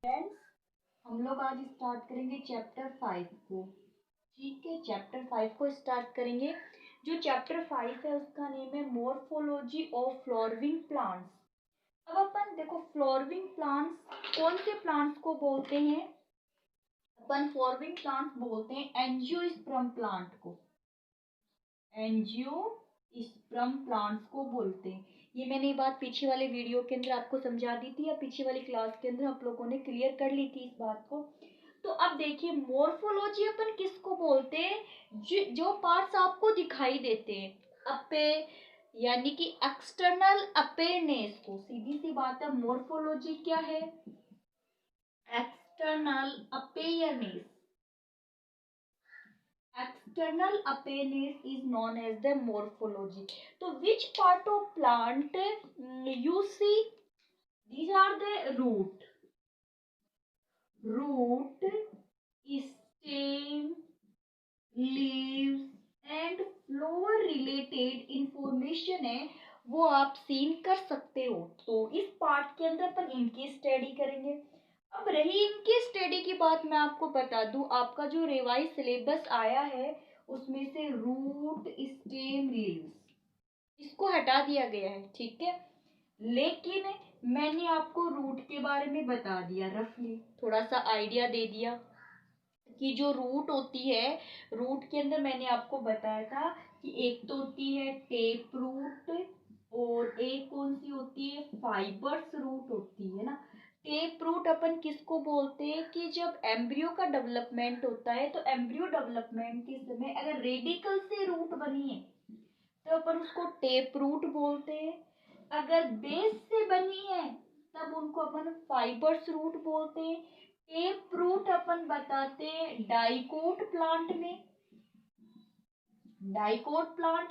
Friends, हम लोग आज स्टार्ट करेंगे चैप्टर 5 को। ठीक है, चैप्टर 5 को स्टार्ट करेंगे। जो चैप्टर 5 है उसका नेम है मॉर्फोलॉजी ऑफ फ्लावरिंग प्लांट्स। अब अपन देखो, फ्लावरिंग प्लांट्स कौन से प्लांट्स को बोलते हैं? अपन फ्लावरिंग प्लांट्स बोलते हैं एंजियोस्पर्म प्लांट को। एंजियोस्पर्म प्लांट्स को बोलते हैं। ये मैंने ये बात पीछे वाले वीडियो के अंदर आपको समझा दी थी, या पीछे वाली क्लास के अंदर आप लोगों ने क्लियर कर ली थी इस बात को। तो अब देखिए, मॉर्फोलॉजी अपन किसको बोलते हैं? जो पार्ट्स आपको दिखाई देते हैं, अपे यानी कि एक्सटर्नल अपेयरनेस को। सीधी सी बात है, मॉर्फोलॉजी क्या है? External अपेयरनेस। External appearance is known as the morphology. So which part of plant you see? These are the root, stem, leaves and flower related information है, वो आप सीन कर सकते हो। तो इस पार्ट के अंदर अपन इनकी स्टडी करेंगे। अब रही इनकी स्टडी की बात, मैं आपको बता दूं, आपका जो रिवाइज सिलेबस आया है उसमें से रूट, स्टेम, लीव्स इसको हटा दिया गया है। ठीक है, लेकिन मैंने आपको रूट के बारे में बता दिया, रफली थोड़ा सा आइडिया दे दिया कि जो रूट होती है, रूट के अंदर मैंने आपको बताया था कि एक तो होती है टेप रूट और एक कौन सी होती है? फाइबर्स रूट होती है ना। टेप रूट अपन किसको बोलते हैं कि जब एम्ब्रियो का डेवलपमेंट होता है, तो एम्ब्रियो डेवलपमेंट के समय अगर रेडिकल से रूट बनी है तो अपन उसको टेप रूट बोलते हैं। अगर बेस से बनी है तब उनको अपन फाइबर्स रूट बोलते हैं। टेप रूट अपन बताते हैं डाइकोट प्लांट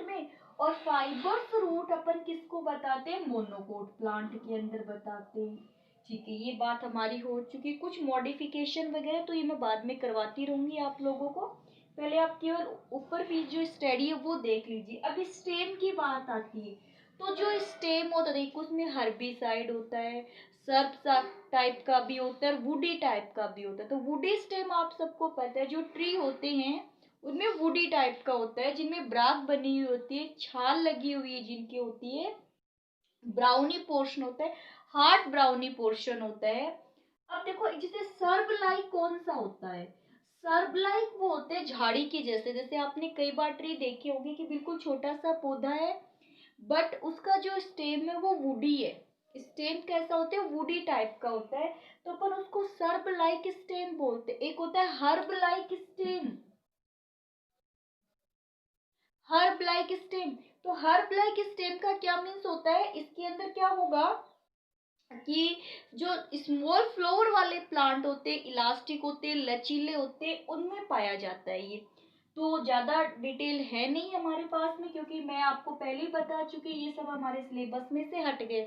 में, और फाइबर्स रूट अपन किसको बताते हैं? मोनोकोट प्लांट के अंदर बताते हैं। ठीक है, ये बात हमारी हो चुकी। कुछ मॉडिफिकेशन वगैरह तो ये मैं बाद में करवाती रहूंगी आप लोगों को, पहले आप केवल ऊपर भी जो स्टडी है वो देख लीजिए। अब स्टेम की बात आती है, तो जो स्टेम होता है उसमें हर्बिसाइड होता है, सर्प टाइप का भी होता है, वुडी टाइप का भी होता है। तो वुडी स्टेम आप सबको पता है, जो ट्री होते हैं उनमें वुडी टाइप का होता है, जिनमें ब्राग बनी हुई होती है, छाल लगी हुई है जिनकी होती है, ब्राउनी पोर्शन होता है, हार्ड ब्राउनी पोर्शन होता है। अब देखो, जैसे सर्ब लाइक कौन सा होता है? सर्ब लाइक वो होते हैं झाड़ी के जैसे। जैसे आपने कई बार ट्री देखे होंगे कि बिल्कुल छोटा सा पौधा है, बट उसका जो स्टेम है वो वुडी है। स्टेम कैसा होता है? वुडी टाइप का होता है, तो अपन उसको सर्ब लाइक स्टेम बोलते हैं। एक होता है herb like stem, herb like stem. तो हर्ब लाइक स्टेम का क्या मीन्स होता है? इसके अंदर क्या होगा कि जो स्मॉल फ्लावर वाले प्लांट होते हैं, इलास्टिक होते हैं, लचीले होते हैं, उनमें पाया जाता है ये। तो ज्यादा डिटेल है नहीं हमारे पास में, क्योंकि मैं आपको पहले ही बता चुकी, ये सब हमारे सिलेबस में से हट गए।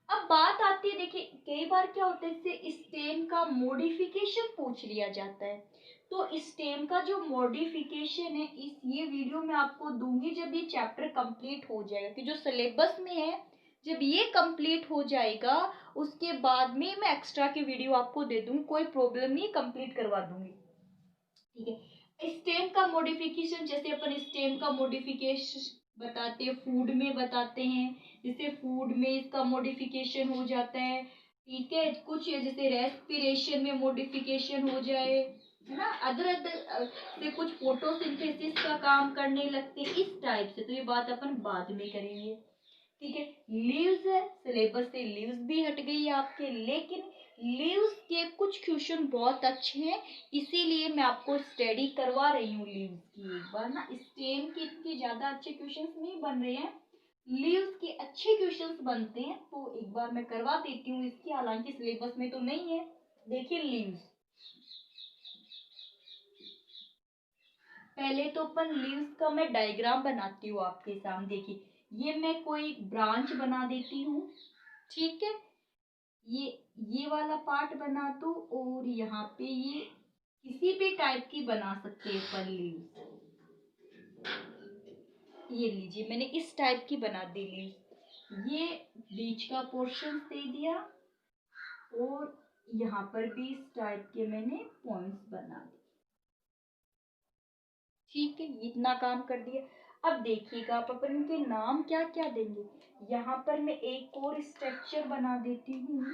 अब बात आती है, देखिए कई बार क्या होता है, इससे स्टेम का मॉडिफिकेशन पूछ लिया जाता है। तो स्टेम का जो मॉडिफिकेशन है, इस ये वीडियो में आपको दूंगी जब ये चैप्टर कंप्लीट हो जाएगा, कि जो सिलेबस में है जब ये कंप्लीट हो जाएगा उसके बाद में मैं एक्स्ट्रा की वीडियो आपको दे दूंगी, कोई प्रॉब्लम नहीं, कंप्लीट करवा दूंगी। ठीक है, स्टेम का मॉडिफिकेशन, जैसे अपन स्टेम का मॉडिफिकेशन बताते हैं, फूड में बताते हैं। जैसे फूड में इसका मॉडिफिकेशन हो जाता है, ठीक है, कुछ जैसे रेस्पिरेशन में मॉडिफिकेशन हो जाए, है ना, अदर अदर से कुछ फोटोसिंथेसिस का काम करने लगते हैं, इस टाइप से। तो ये बात अपन बाद में करेंगे। ठीक है, लीव्स है, सिलेबस से लीव्स भी हट गई है आपके, लेकिन लीव्स के कुछ क्वेश्चन बहुत अच्छे हैं, इसीलिए मैं आपको स्टडी करवा रही हूँ लीव्स की। एक बार ना, स्टेम के इतने ज्यादा अच्छे क्वेश्चंस नहीं बन रहे हैं, लीव्स के अच्छे क्वेश्चंस बनते हैं, तो एक बार मैं करवा देती हूँ इसकी, हालांकि सिलेबस में तो नहीं है। देखिए लीव्स, पहले तो अपन लीव्स का मैं डायग्राम बनाती हूँ आपके सामने। देखिए, ये मैं कोई ब्रांच बना देती हूँ, ठीक है, ये वाला पार्ट बना दो, और यहाँ पे ये किसी भी टाइप की बना सकते हैं पर लीव्स। ये लीजिए, मैंने इस टाइप की बना दी लीव्स। ये बीच का पोर्शन दे दिया, और यहाँ पर भी इस टाइप के मैंने पॉइंट्स बना दिए। ठीक है, इतना काम कर दिया। अब देखिएगा आप अपन इनके नाम क्या क्या देंगे। यहाँ पर मैं एक और स्ट्रक्चर बना देती हूँ।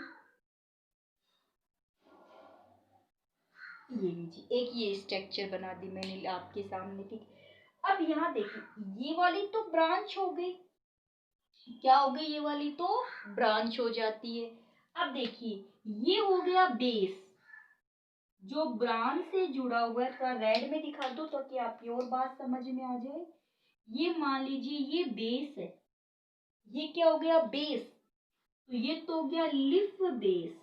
ये लीजिए, एक ये स्ट्रक्चर बना दी मैंने आपके सामने। ठीक, अब यहाँ देखिए ये वाली तो ब्रांच हो गई। क्या हो गई? ये वाली तो ब्रांच हो जाती है। अब देखिए ये हो गया बेस, जो ब्रांच से जुड़ा हुआ है। थोड़ा रेड में दिखा दो ताकि आपकी और बात समझ में आ जाए। ये मान लीजिए ये बेस है, ये क्या हो गया? बेस। तो ये तो हो गया लिफ बेस।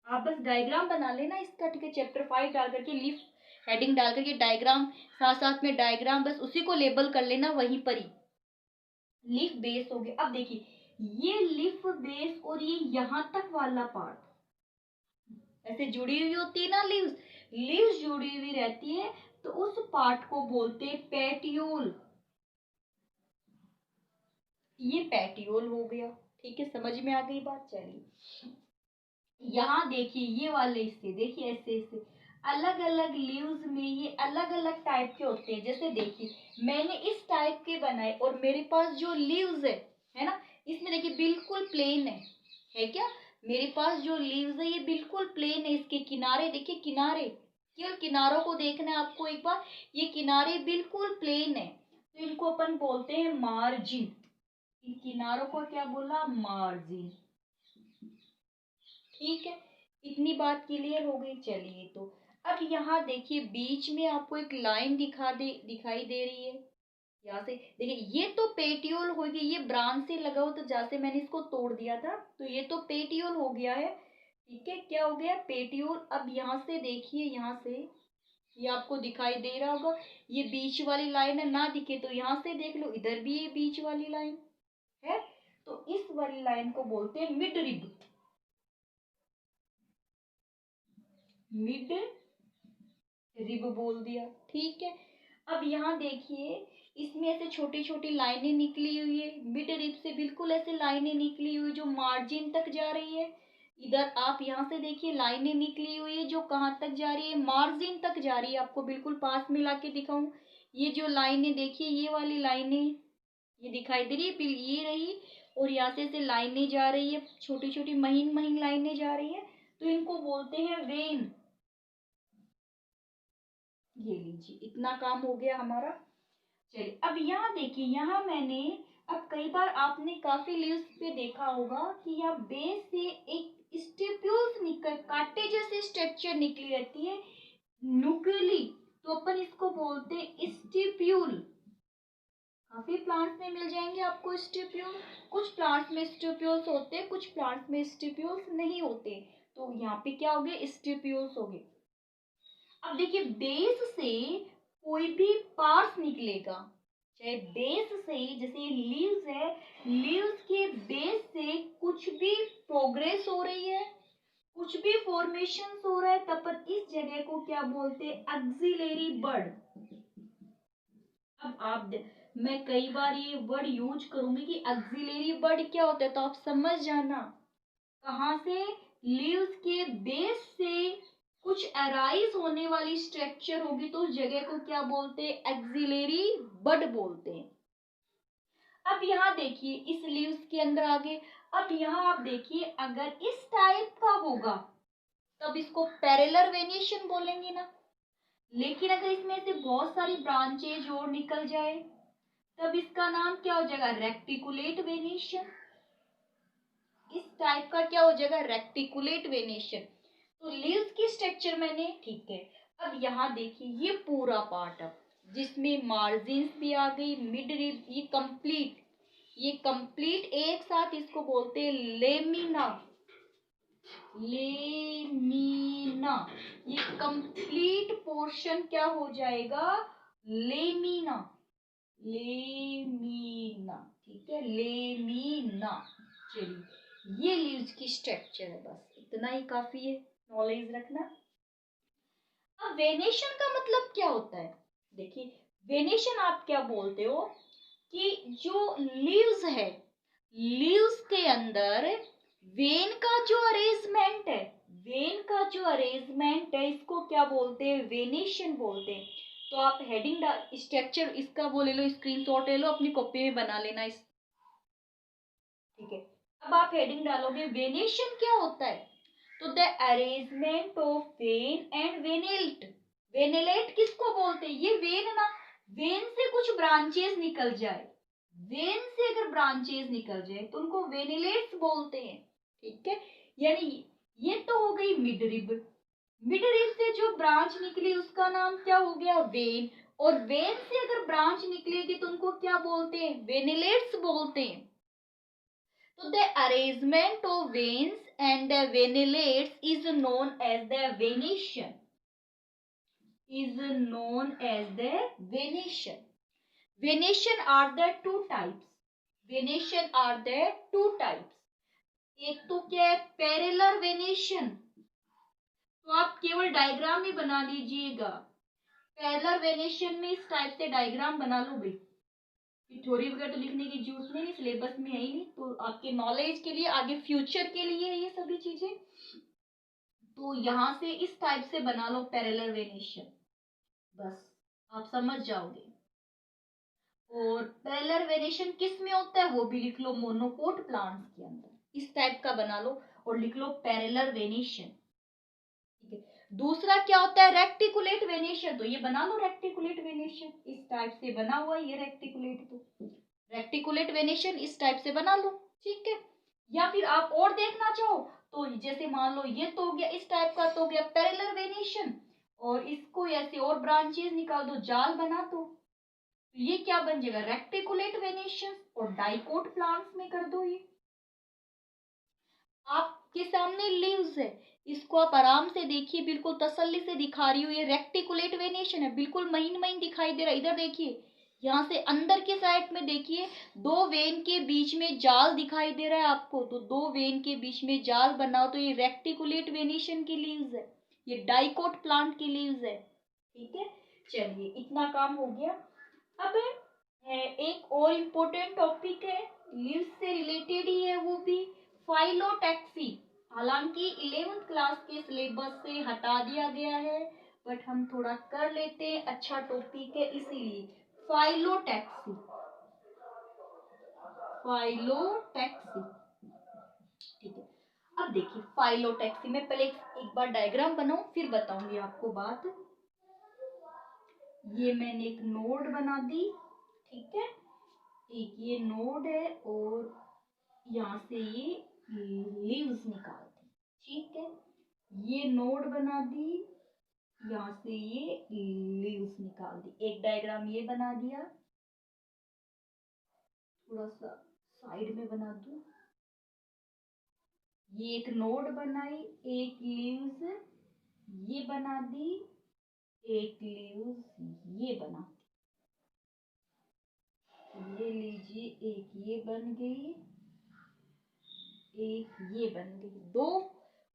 आप बस डायग्राम बना लेना इसका, ठीक है? चैप्टर 5 डाल करके लिफ हेडिंग डाल करके डायग्राम, साथ साथ में डायग्राम, बस उसी को लेबल कर लेना वहीं पर ही। लिफ बेस हो गया। अब देखिए ये लिफ बेस और ये यहां तक वाला पार्ट ऐसे जुड़ी हुई होती है ना, लीव्स, लीव्स जुड़ी हुई रहती है, तो उस पार्ट को बोलते हैं पेटियोल। ये पेटियोल हो गया। ठीक है, समझ में आ गई बात? चलिए यहाँ देखिए ये वाले हिस्से देखिए, ऐसे ऐसे अलग अलग लीव्स में ये अलग अलग टाइप के होते हैं। जैसे देखिए मैंने इस टाइप के बनाए और मेरे पास जो लीव्स है ना, इसमें देखिए बिल्कुल प्लेन है क्या? मेरे पास जो लीव्स है ये बिल्कुल प्लेन है। इसके किनारे देखिए, किनारे, केवल किनारों को देखना है आपको एक बार। ये किनारे बिल्कुल प्लेन है, तो इनको अपन बोलते हैं मार्जिन। इन किनारों को क्या बोला? मार्जिन। ठीक है, इतनी बात क्लियर हो गई। चलिए तो अब यहाँ देखिए बीच में आपको एक लाइन दिखाई दे रही है। यहाँ से देखिए ये तो पेटियोल हो गई, ये ब्रांच से लगा हो, तो जैसे मैंने इसको तोड़ दिया था तो ये तो पेटियोल हो गया है। ठीक है, क्या हो गया? पेटियोल। अब यहाँ से देखिए, यहाँ से ये आपको दिखाई दे रहा होगा, ये बीच वाली लाइन है ना, दिखे तो यहाँ से देख लो, इधर भी ये बीच वाली लाइन है, तो इस वाली लाइन को बोलते हैं मिड रिब। मिड रिब बोल दिया। ठीक है, अब यहाँ देखिए इसमें ऐसे छोटी छोटी लाइनें निकली हुई है, मिड रिब से बिल्कुल ऐसे लाइनें निकली हुई जो मार्जिन तक जा रही है। इधर आप यहाँ से देखिए लाइनें निकली हुई है जो कहाँ तक जा रही है? मार्जिन तक जा रही है। आपको बिल्कुल पास में लाके दिखाऊं, ये जो लाइनें देखिए, ये वाली लाइनें ये दिखाई दे रही है, ये रही, और यहाँ से ऐसे लाइनें जा रही है, छोटी छोटी महीन महीन लाइनें जा रही है, तो इनको बोलते हैं वेन। ये लीजिए, इतना काम हो गया हमारा। चलिए अब यहाँ देखिए, यहाँ मैंने, अब कई बार आपने काफी लीव्स पे देखा होगा कि यहाँ बेस से एक स्टिप्यूल्स निकल, कांटे जैसे स्ट्रक्चर निकली रहती है, नुक्ली, तो अपन इसको बोलते हैं स्टिप्यूल। काफी प्लांट्स में मिल जाएंगे आपको स्टिप्यूल। कुछ प्लांट्स में स्टिप्यूल्स होते हैं, कुछ प्लांट्स में स्टिप्यूल्स नहीं होते। तो यहाँ पे क्या हो गए? स्टिप्यूल्स हो गए। अब देखिए बेस से कोई भी पार्ट्स निकलेगा, चाहे बेस से, जैसे लीव्स है, लीव्स के बेस से कुछ भी प्रोग्रेस हो रही है, कुछ भी फॉर्मेशन हो रहा है, तब पर इस जगह को क्या बोलते हैं? एक्सिलरी बड। अब मैं कई बार ये वर्ड यूज करूंगी कि एक्सिलरी बड क्या होता है, तो आप समझ जाना कहाँ से? लीव्स के बेस से कुछ अराइज होने वाली स्ट्रक्चर होगी, तो उस जगह को क्या बोलते हैं? एक्सिलरी बड बोलते हैं। अब यहाँ देखिए इस लीव्स के अंदर आगे, अब यहाँ आप देखिए अगर इस टाइप का होगा तब इसको पैरेलल वेनिएशन बोलेंगे ना, लेकिन अगर इसमें से बहुत सारी ब्रांचेज और निकल जाए तब इसका नाम क्या हो जाएगा? रेक्टिकुलेट वेनिएशन। इस टाइप का क्या हो जाएगा? रेक्टिकुलेट वेनिएशन। तो लीव्स की स्ट्रक्चर मैंने, ठीक है, अब यहाँ देखिए ये पूरा पार्ट, अब जिसमें मार्जिन भी आ गई, मिड रिब, ये कंप्लीट एक साथ इसको बोलते हैं लेमिना। लेमिना, ये कंप्लीट पोर्शन क्या हो जाएगा? लेमिना। लेमिना, ठीक है, लेमिना। चलिए ये लीव्स की स्ट्रक्चर है, बस इतना ही काफी है नॉलेज रखना। अब वेनेशन का मतलब क्या होता है? देखिए वेनेशन आप क्या बोलते हो कि जो लीव्स है, लीव्स के अंदर वेन का जो अरेंजमेंट है, वेन का जो अरेंजमेंट है इसको क्या बोलते हैं, वेनेशन बोलते हैं। तो आप हेडिंग स्ट्रक्चर इसका वो ले लो, स्क्रीनशॉट ले लो, अपनी कॉपी में बना लेना इस, ठीक है। अब आप हेडिंग डालोगे वेनेशन क्या होता है, तो the arrangement of vein and veinlet. Veinlet किसको बोलते हैं, ये वेन ना, वेन से कुछ ब्रांचेस निकल जाए, वेन से अगर ब्रांचेस निकल जाए तो उनको वेनिलेट्स बोलते हैं, ठीक है। यानी ये तो हो गई मिड रिब, मिड रिब से जो ब्रांच निकली उसका नाम क्या हो गया, वेन। और वेन से अगर ब्रांच निकलेगी तो उनको क्या बोलते हैं, वेनिलेट्स बोलते हैं। तो the arrangement of veins and the veinlets is known as the venation, is known as the venation. Venation are the two types. Venation are the two types. एक तो क्या है, पैरेलल वेनेशन, तो आप केवल डायग्राम ही बना लीजिएगा। पैरेलल वेनेशन में इस टाइप से डायग्राम बना लो भाई, थ्योरी वगैरह तो लिखने की जरूरत नहीं, सिलेबस में है ही नहीं, तो आपके नॉलेज के लिए, आगे फ्यूचर के लिए है ये सभी चीजें। तो यहां से इस टाइप से बना लो पैरेलल वेनेशन, बस आप समझ जाओगे। और पैरेलल वेरिएशन किस में होता है वो भी लिख लो, मोनोकोट प्लांट्स के अंदर, इस टाइप का बना लो और लिख लो पैरेलल वेनिएशन, ठीक है। दूसरा क्या होता है, रेक्टिकुलेट वेनिएशन, तो ये बना लो रेक्टिकुलेट वेनिएशन, इस टाइप से बना हुआ है ये रेक्टिकुलेट, तो रेक्टिकुलेट वेनिएशन इस टाइप से बना लो, ठीक है। या फिर आप और देखना चाहो तो जैसे मान लो ये तो हो गया इस टाइप का, तो हो गया पैरेलल वेनिएशन, और इसको ऐसे और ब्रांचेस निकाल दो, जाल बना दो, तो ये क्या बन जाएगा, रेक्टिकुलेट वेनेशन। और डाइकोट प्लांट्स में कर दो, ये आपके सामने लीव्स है, इसको आप आराम से देखिए, बिल्कुल तसल्ली से दिखा रही हूँ, ये रेक्टिकुलेट वेनेशन है, बिल्कुल महीन महीन दिखाई दे रहा है। इधर देखिए, यहाँ से अंदर के साइड में देखिए, दो वेन के बीच में जाल दिखाई दे रहा है आपको, तो दो वेन के बीच में जाल बनाओ, तो ये रेक्टिकुलेट वेनेशन की लीव्स है, ये डाइकोट प्लांट की लीव्स है, ठीक है। चलिए इतना काम हो गया। अब एक और इम्पोर्टेंट टॉपिक है, लीव्स से रिलेटेड ही है वो भी, फाइलोटैक्सी। हालांकि 11th क्लास के सिलेबस से हटा दिया गया है, बट हम थोड़ा कर लेते हैं, अच्छा टॉपिक है इसीलिए। फाइलोटैक्सी, फाइलोटैक्सी, ठीक है। अब देखिए फाइलोटैक्सी में पहले एक बार डायग्राम बनाऊं फिर बताऊंगी आपको बात। ये मैंने एक नोड बना दी, ठीक है, एक ये नोड है, और यहाँ से ये लीव्स निकाल दी, ठीक है, ये नोड बना दी, यहाँ से ये लीव्स निकाल दी, एक डायग्राम ये बना दिया, थोड़ा सा साइड में बना दूं, ये एक नोड बनाई, एक लीव्स ये बना दी, एक लीव्स ये बना, ये लीजिए, एक ये बन गई, एक ये बन गई, दो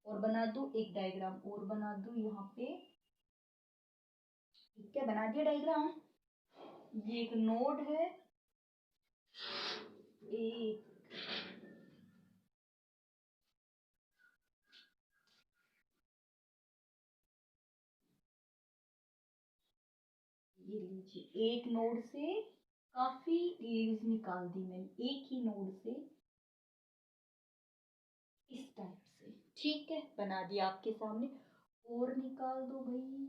और बना दो, एक डायग्राम और बना दो यहाँ पे, ठीक है, बना दिया डायग्राम। ये एक नोड है, एक ये लीजिए, एक नोड से काफी लीव्स निकाल दी मैंने, एक ही नोड से इस टाइप से, ठीक है, बना दिया आपके सामने। और निकाल दो भाई,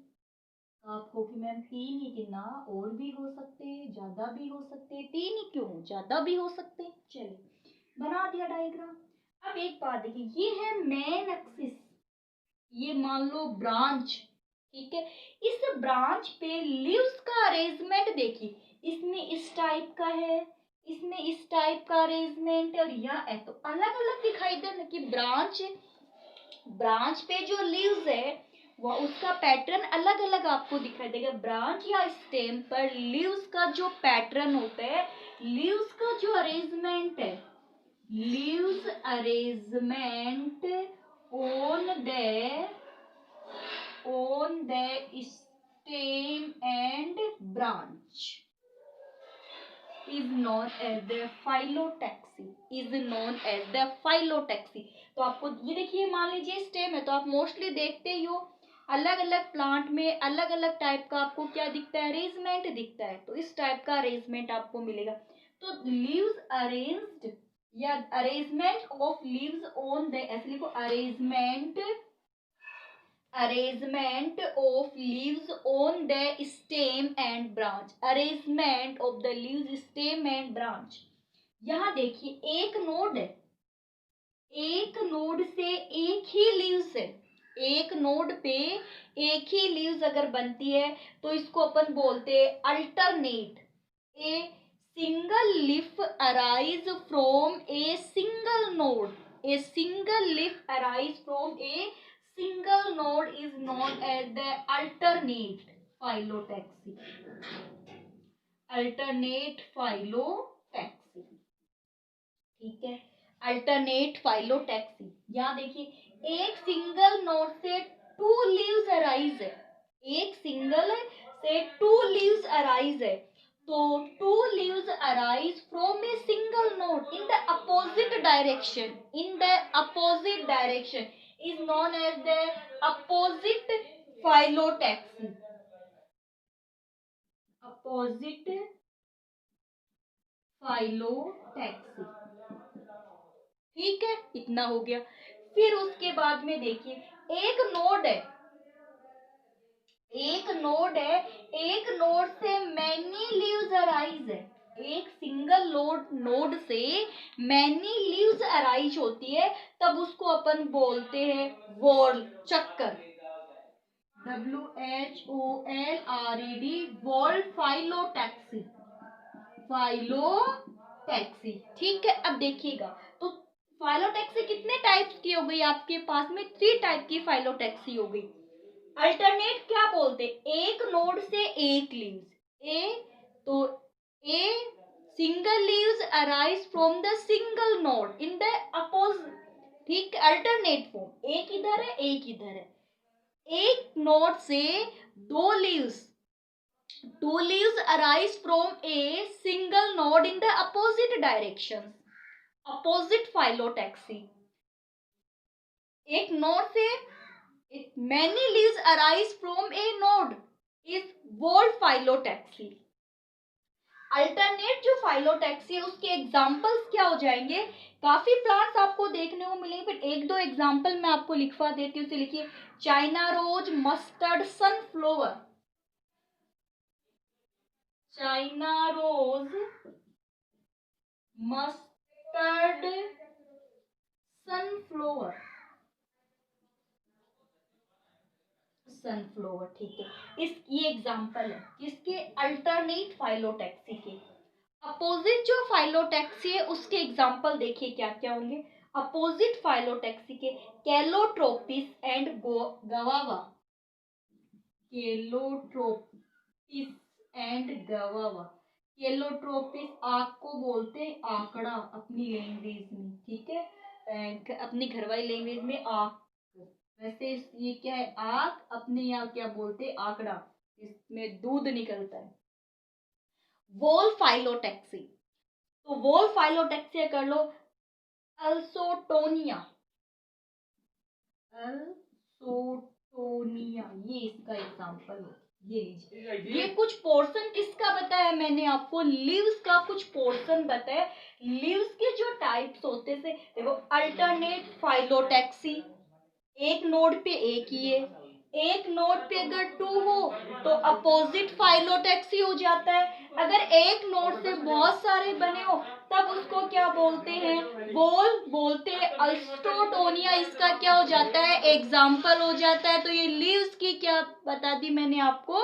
आपको कि मैम तीन ही गिना, और भी हो सकते हैं, ज्यादा भी हो सकते हैं, तीन ही क्यों, ज्यादा भी हो सकते हैं। चलिए बना दिया डायग्राम। अब एक बात देखिए, ये है मेन एक्सिस, ये मान लो ब्रांच, ठीक है, इस ब्रांच पे लीव्स का अरेंजमेंट देखिए, इसमें इस टाइप का है, इसमें इस टाइप का अरेंजमेंट है, और यहाँ है, तो अलग अलग दिखाई दे ना कि ब्रांच, ब्रांच पे जो लीव्स है वो उसका पैटर्न अलग अलग आपको दिखाई देगा। ब्रांच या स्टेम पर लीव्स का जो पैटर्न होता है, लीव्स का जो अरेंजमेंट है, leaves arrangement on the stem and branch, is known as the phyllotaxy, is known as the phyllotaxy. तो आपको ये देखिए, मान लीजिए स्टेम है, तो आप मोस्टली देखते ही हो अलग अलग प्लांट में अलग अलग टाइप का आपको क्या दिखता है, अरेंजमेंट दिखता है। तो इस टाइप का अरेंजमेंट आपको मिलेगा। तो लीव्स अरेंज्ड या arrangement of leaves on the, ऐसे लिखो arrangement of leaves on the stem and branch, arrangement of the leaves stem and branch। यहाँ देखिए एक नोड है, एक नोड से एक ही लीव्स है, एक नोड पे एक ही लीव्स अगर बनती है तो इसको अपन बोलते हैं alternate. A single leaf arise from a single node, a single leaf arise from A single node is known as the alternate phyllotaxy, alternate phyllotaxy। ठीक है, अल्टरनेट फाइलोटैक्सी। यहाँ देखिए एक सिंगल नोड से टू लीव्स अराइज है, एक single से two leaves arise है। तो two leaves arise from a single node in the opposite direction, in the opposite direction is known as the opposite phyllotaxy, opposite phyllotaxy। ठीक है, इतना हो गया। फिर उसके बाद में देखिए एक नोड है, एक नोड है, एक नोड से मैनी लीव्स अराइज है, एक सिंगल नोड से मैनी लीव्स अराइज होती है, तब उसको अपन बोलते हैं वॉल, चक्कर, WHOLRED, वॉल फाइलोटैक्सी, फाइलोटैक्सी। ठीक है, अब देखिएगा तो फाइलोटैक्सी कितने टाइप्स की हो गई आपके पास में, 3 टाइप की फाइलोटैक्सी हो गई। अल्टरनेट क्या बोलते, एक नोड से एक लीव्स, ए तो a single leaves arise from the single node in the opposite. ठीक, अल्टरनेट फॉर्म, एक इधर है एक इधर है, एक नोड से दो leaves, two leaves arise from a single node in the opposite directions, opposite phyllotaxy। एक नोड से many leaves arise from a node is whorl phyllotaxy। Alternate जो फाइलोटैक्सी है उसके एग्जांपल्स क्या हो जाएंगे, काफी प्लांट्स आपको देखने को मिलेंगे, फिर एक दो एग्जांपल मैं आपको लिखवा देती हूँ। लिखिए China rose, mustard, sunflower, China rose, mustard, sunflower, sunflower. ठीक है, इस ये एग्जांपल है किसके, अल्टरनेट फाइलोटैक्सी के। अपोजिट जो फाइलोटैक्सी है उसके एग्जांपल देखिए क्या क्या होंगे। अपोजिट फाइलोटैक्सी के calotropis and guava, calotropis and guava. Calotropis आँख को बोलते हैं आंकड़ा अपनी लैंग्वेज में, ठीक है, अपनी घर वाली लैंग्वेज में आँख, वैसे ये क्या है, आँख, अपने यहाँ क्या बोलते हैं आंकड़ा, इसमें दूध निकलता है। वॉल फाइलोटैक्सी, तो वॉल फाइलोटैक्सी कर लो अल्सोटोनिया, अल्सोटोनिया, ये इसका एग्जांपल है। ये लीजिए, ये कुछ पोर्शन किसका बताया मैंने आपको, लीव्स का कुछ पोर्शन बताया। लीव्स के जो टाइप्स होते थे देखो, अल्टरनेट फाइलोटैक्सी, एक नोड पे एक ही है, एक नोड पे अगर टू हो तो अपोजिट फाइलोटैक्सी हो जाता है। अगर एक नोड से बहुत सारे बने हो तब उसको क्या बोलते हैं, वॉल बोलते हैं। अल्स्टोटोनिया इसका क्या हो जाता है, एग्जाम्पल हो जाता है। तो ये लीव्स की क्या बता दी मैंने आपको,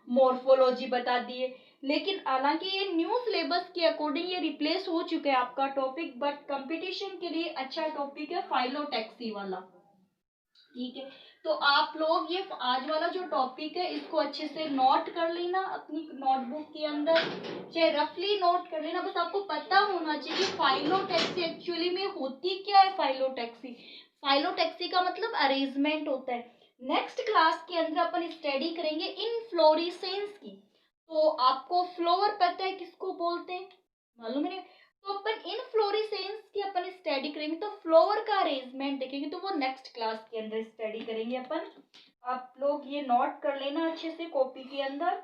मॉर्फोलॉजी बता दी है। लेकिन हालांकि ये न्यू सिलेबस के अकॉर्डिंग ये रिप्लेस हो चुका है आपका टॉपिक, बट कंपटीशन के लिए अच्छा टॉपिक है फाइलोटैक्सी वाला। ठीक है, तो आप लोग ये आज वाला जो टॉपिक है इसको अच्छे से नोट कर लेना अपनी नोटबुक के अंदर, चाहे रफली नोट कर लेना। बस आपको पता होना चाहिए कि फाइलोटैक्सी एक्चुअली में होती क्या है। फाइलोटैक्सी, फाइलोटैक्सी का मतलब अरेंजमेंट होता है। नेक्स्ट क्लास के अंदर अपन स्टडी करेंगे इनफ्लोरेसेंस की। तो आपको फ्लावर पता है किसको बोलते हैं, मालूम है नहीं। तो अपन इनफ्लोरेसेंस की अपन स्टडी करेंगे, तो फ्लावर का अरेंजमेंट देखेंगे, तो वो नेक्स्ट क्लास के अंदर स्टडी करेंगे अपन। आप लोग ये नोट कर लेना अच्छे से कॉपी के अंदर।